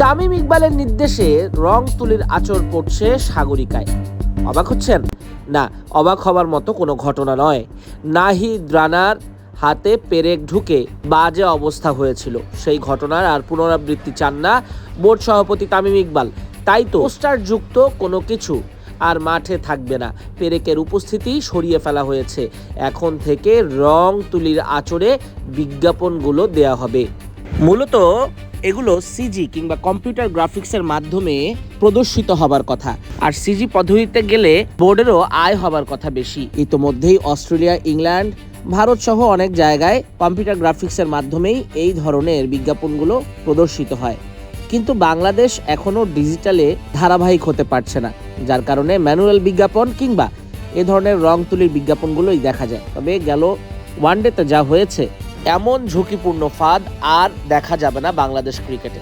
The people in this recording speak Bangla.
তামিম ইকবালের নির্দেশে রং তুলির আঁচড় পড়ছে সাগরিকায়। অবাক হচ্ছেন? না, অবাক হবার মতো কোনো ঘটনা নয়। নাহিদ রানার হাতে পেরেক ঢুকে বাজে অবস্থা হয়েছিল, সেই ঘটনার আর পুনরাবৃত্তি চান না বোর্ড সভাপতি তামিম ইকবাল। তাই তো পোস্টার যুক্ত কোনো কিছু আর মাঠে থাকবে না, পেরেকের উপস্থিতি সরিয়ে ফেলা হয়েছে। এখন থেকে রং তুলির আঁচড়ে বিজ্ঞাপনগুলো দেয়া হবে। মূলত এগুলো সিজি কিংবা কম্পিউটার গ্রাফিক্সের মাধ্যমে প্রদর্শিত হবার কথা, আর সিজি পদ্ধতিতে গেলে বোর্ডেরও আয় হবার কথা বেশি। ইতোমধ্যেই অস্ট্রেলিয়া, ইংল্যান্ড, ভারত সহ অনেক জায়গায় কম্পিউটার গ্রাফিক্সের মাধ্যমেই এই ধরনের বিজ্ঞাপনগুলো প্রদর্শিত হয়। কিন্তু বাংলাদেশ এখনও ডিজিটালে ধারাবাহিক হতে পারছে না, যার কারণে ম্যানুয়াল বিজ্ঞাপন কিংবা এ ধরনের রং তুলির বিজ্ঞাপনগুলোই দেখা যায়। তবে গেল ওয়ানডেতে যা হয়েছে, এমন ঝুঁকিপূর্ণ ফাঁদ আর দেখা যাবে না বাংলাদেশ ক্রিকেটে।